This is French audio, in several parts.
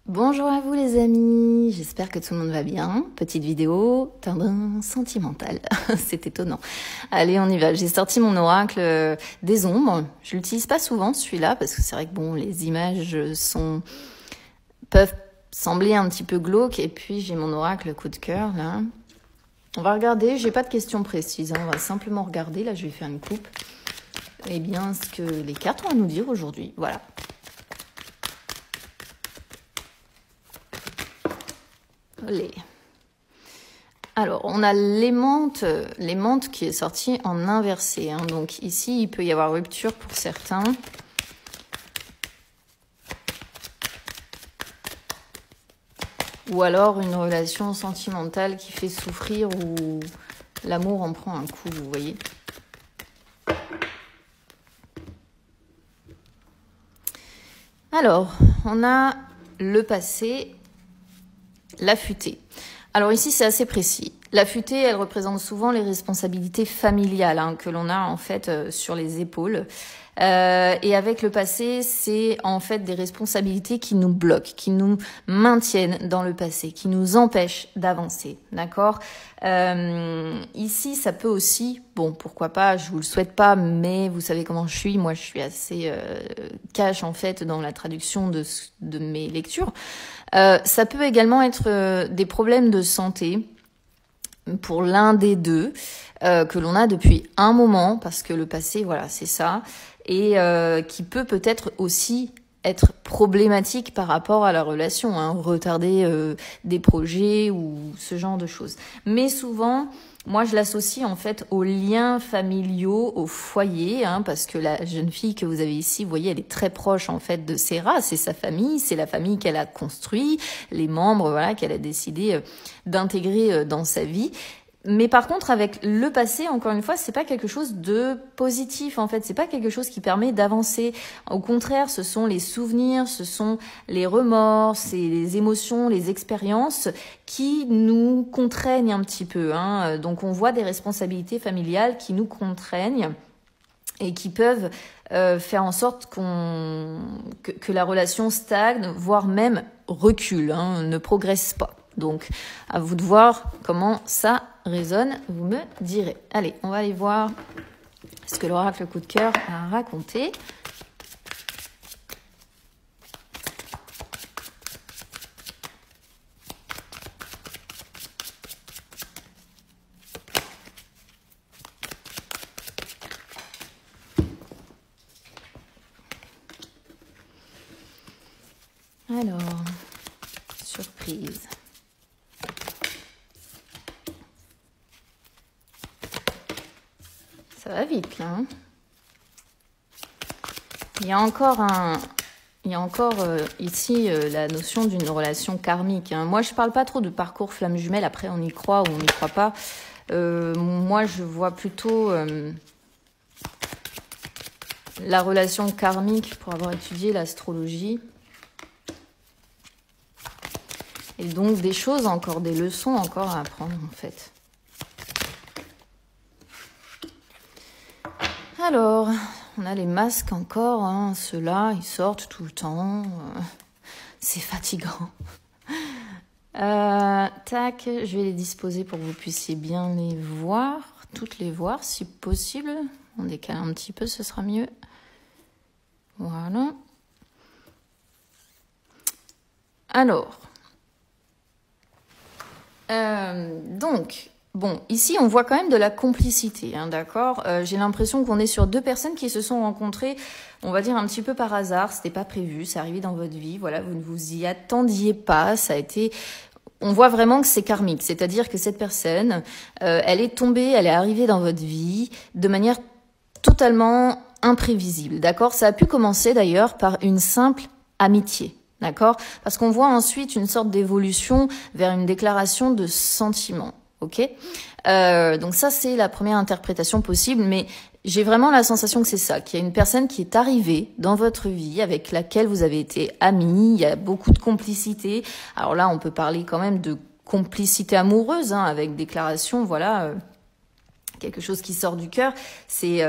Bonjour à vous les amis, j'espère que tout le monde va bien. Petite vidéo, tendin sentimentale, c'est étonnant. Allez, on y va. J'ai sorti mon oracle des ombres. Je l'utilise pas souvent celui-là parce que c'est vrai que bon, les images peuvent sembler un petit peu glauques. Et puis j'ai mon oracle coup de cœur là. On va regarder. J'ai pas de questions précises. On va simplement regarder. Là, je vais faire une coupe. Eh bien, ce que les cartes ont à nous dire aujourd'hui. Voilà. Alors, on a l'aimante qui est sortie en inversé. Hein. Donc ici, il peut y avoir rupture pour certains. Ou alors une relation sentimentale qui fait souffrir ou l'amour en prend un coup, vous voyez. Alors, on a le passé, la futée. Alors ici, c'est assez précis. La futée, elle représente souvent les responsabilités familiales hein, que l'on a en fait sur les épaules. Et avec le passé, c'est en fait des responsabilités qui nous bloquent, qui nous maintiennent dans le passé, qui nous empêchent d'avancer, d'accord. Ici, ça peut aussi, bon, pourquoi pas, je vous le souhaite pas, mais vous savez comment je suis, moi je suis assez cash en fait dans la traduction de mes lectures. Ça peut également être des problèmes de santé pour l'un des deux que l'on a depuis un moment, parce que le passé, voilà, c'est ça, et qui peut-être aussi être problématique par rapport à la relation, hein, retarder des projets ou ce genre de choses. Mais souvent, moi, je l'associe en fait aux liens familiaux, au foyer, hein, parce que la jeune fille que vous avez ici, vous voyez, elle est très proche en fait de Serra, c'est sa famille, c'est la famille qu'elle a construit, les membres, voilà, qu'elle a décidé d'intégrer dans sa vie. Mais par contre, avec le passé, encore une fois, c'est pas quelque chose de positif, en fait. C'est pas quelque chose qui permet d'avancer. Au contraire, ce sont les souvenirs, ce sont les remords, c'est les émotions, les expériences qui nous contraignent un petit peu, hein. Donc, on voit des responsabilités familiales qui nous contraignent et qui peuvent faire en sorte que la relation stagne, voire même recule, hein, ne progresse pas. Donc, à vous de voir comment ça résonne, vous me direz. Allez, on va aller voir ce que l'oracle coup de cœur a raconté. Alors, surprise. Ça va vite là. Hein, il y a encore ici la notion d'une relation karmique. Hein. Moi, je parle pas trop de parcours flamme jumelle. Après, on y croit ou on n'y croit pas. Moi, je vois plutôt la relation karmique pour avoir étudié l'astrologie. Et donc des choses encore, des leçons encore à apprendre en fait. Alors, on a les masques encore, hein. Ceux-là, ils sortent tout le temps. C'est fatigant. Tac, je vais les disposer pour que vous puissiez bien les voir, toutes les voir si possible. On décale un petit peu, ce sera mieux. Voilà. Alors, donc, bon, ici on voit quand même de la complicité, hein, d'accord. J'ai l'impression qu'on est sur deux personnes qui se sont rencontrées, on va dire un petit peu par hasard, c'était pas prévu, c'est arrivé dans votre vie, voilà, vous ne vous y attendiez pas, ça a été... On voit vraiment que c'est karmique, c'est-à-dire que cette personne, elle est tombée, elle est arrivée dans votre vie de manière totalement imprévisible, d'accord. Ça a pu commencer d'ailleurs par une simple amitié. D'accord? Parce qu'on voit ensuite une sorte d'évolution vers une déclaration de sentiment. Ok? Donc ça, c'est la première interprétation possible, mais j'ai vraiment la sensation que c'est ça, qu'il y a une personne qui est arrivée dans votre vie, avec laquelle vous avez été amis, il y a beaucoup de complicité. Alors là, on peut parler quand même de complicité amoureuse, hein, avec déclaration, voilà, quelque chose qui sort du cœur, c'est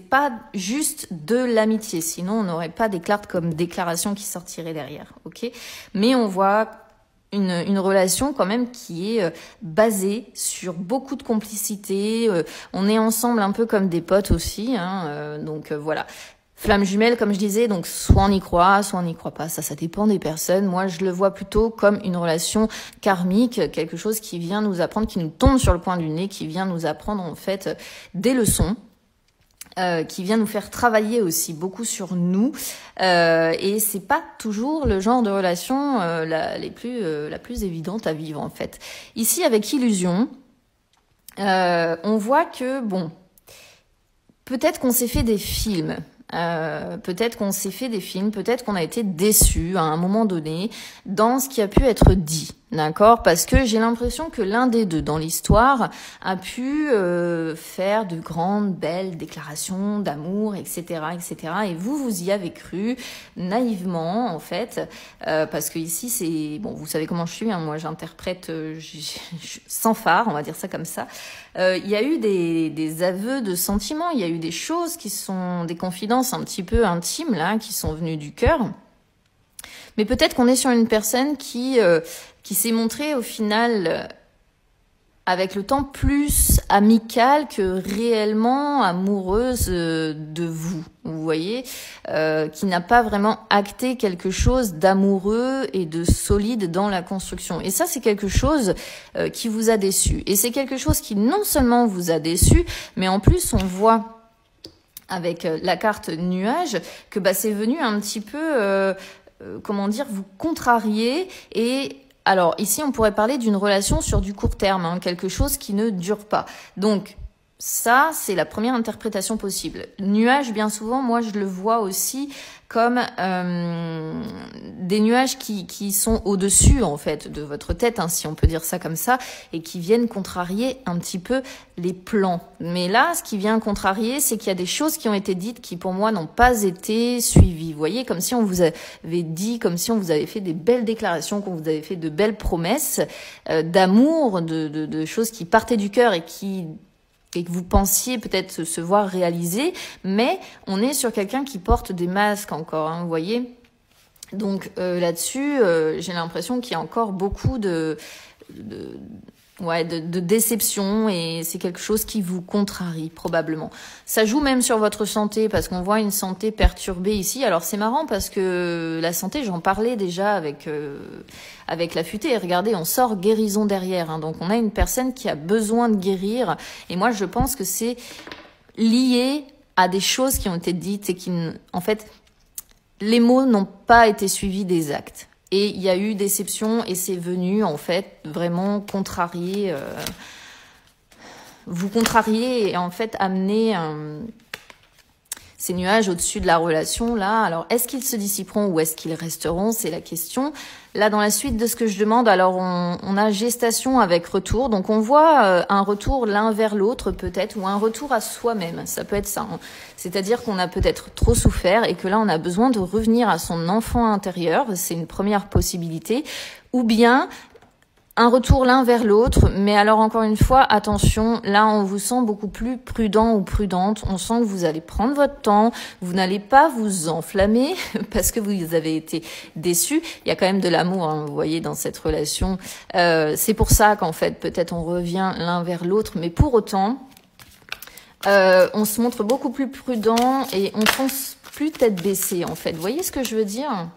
pas juste de l'amitié, sinon on n'aurait pas des cartes comme déclaration qui sortiraient derrière, ok? Mais on voit une relation quand même qui est basée sur beaucoup de complicité, on est ensemble un peu comme des potes aussi, hein, donc voilà. Flamme jumelle, comme je disais, donc soit on y croit, soit on n'y croit pas, ça dépend des personnes. Moi, je le vois plutôt comme une relation karmique, quelque chose qui vient nous apprendre, qui nous tombe sur le coin du nez, qui vient nous apprendre en fait des leçons. Qui vient nous faire travailler aussi beaucoup sur nous, et c'est pas toujours le genre de relation la plus évidente à vivre en fait. Ici avec Illusion, on voit que bon, peut-être qu'on s'est fait des films. Peut-être qu'on s'est fait des films, peut-être qu'on a été déçus à un moment donné dans ce qui a pu être dit, d'accord? Parce que j'ai l'impression que l'un des deux dans l'histoire a pu faire de grandes, belles déclarations d'amour, etc., etc. Et vous y avez cru naïvement, en fait, parce que ici c'est bon, vous savez comment je suis, hein, moi j'interprète sans phare, on va dire ça comme ça. Il y a eu des aveux de sentiments, il y a eu des choses qui sont des confidences un petit peu intimes là, qui sont venues du cœur. Mais peut-être qu'on est sur une personne qui s'est montrée au final avec le temps plus amicale que réellement amoureuse de vous. Vous voyez, qui n'a pas vraiment acté quelque chose d'amoureux et de solide dans la construction. Et ça, c'est quelque chose qui vous a déçu. Et c'est quelque chose qui non seulement vous a déçu, mais en plus, on voit avec la carte nuage que bah, c'est venu un petit peu, comment dire, vous contrarier. Et alors ici, on pourrait parler d'une relation sur du court terme, hein, quelque chose qui ne dure pas. Donc ça, c'est la première interprétation possible. Nuage, bien souvent, moi, je le vois aussi comme des nuages qui sont au-dessus, en fait, de votre tête, hein, si on peut dire ça comme ça, et qui viennent contrarier un petit peu les plans. Mais là, ce qui vient contrarier, c'est qu'il y a des choses qui ont été dites qui, pour moi, n'ont pas été suivies. Vous voyez, comme si on vous avait dit, comme si on vous avait fait des belles déclarations, qu'on vous avait fait de belles promesses d'amour, de choses qui partaient du cœur et que vous pensiez peut-être se voir réaliser, mais on est sur quelqu'un qui porte des masques encore, hein, vous voyez. Donc là-dessus, j'ai l'impression qu'il y a encore beaucoup de déception, et c'est quelque chose qui vous contrarie probablement. Ça joue même sur votre santé parce qu'on voit une santé perturbée ici. Alors c'est marrant parce que la santé, j'en parlais déjà avec la futée. Et regardez, on sort guérison derrière, hein. Donc on a une personne qui a besoin de guérir, et moi je pense que c'est lié à des choses qui ont été dites et qui, en fait, les mots n'ont pas été suivis des actes. Et il y a eu déception, et c'est venu, en fait, vraiment contrarier, vous contrarier et en fait amener ces nuages au-dessus de la relation, là. Alors, est-ce qu'ils se dissiperont ou est-ce qu'ils resteront? C'est la question. Là, dans la suite de ce que je demande, alors on a gestation avec retour. Donc, on voit un retour l'un vers l'autre, peut-être, ou un retour à soi-même. Ça peut être ça, hein. C'est-à-dire qu'on a peut-être trop souffert et que là, on a besoin de revenir à son enfant intérieur. C'est une première possibilité. Ou bien un retour l'un vers l'autre, mais alors encore une fois, attention, là on vous sent beaucoup plus prudent ou prudente, on sent que vous allez prendre votre temps, vous n'allez pas vous enflammer parce que vous avez été déçus. Il y a quand même de l'amour, hein, vous voyez, dans cette relation. C'est pour ça qu'en fait, peut-être on revient l'un vers l'autre, mais pour autant, on se montre beaucoup plus prudent et on pense plus tête baissée en fait. Vous voyez ce que je veux dire ?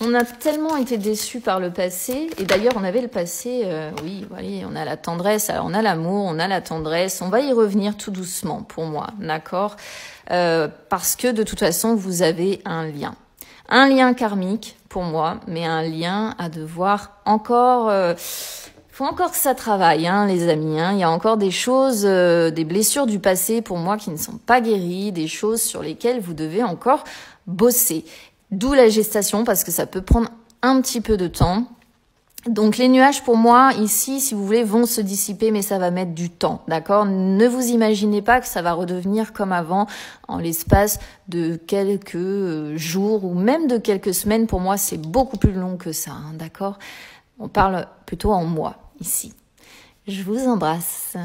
On a tellement été déçus par le passé, et d'ailleurs on avait le passé, oui, voilà, on a la tendresse, alors on a l'amour, on a la tendresse, on va y revenir tout doucement pour moi, d'accord, parce que de toute façon vous avez un lien karmique pour moi, mais un lien à devoir encore, faut encore que ça travaille, hein, les amis, hein. Il y a encore des choses, des blessures du passé pour moi qui ne sont pas guéries, des choses sur lesquelles vous devez encore bosser. D'où la gestation, parce que ça peut prendre un petit peu de temps. Donc les nuages, pour moi, ici, si vous voulez, vont se dissiper, mais ça va mettre du temps, d'accord? Ne vous imaginez pas que ça va redevenir comme avant en l'espace de quelques jours ou même de quelques semaines. Pour moi, c'est beaucoup plus long que ça, hein, d'accord? On parle plutôt en moi ici. Je vous embrasse.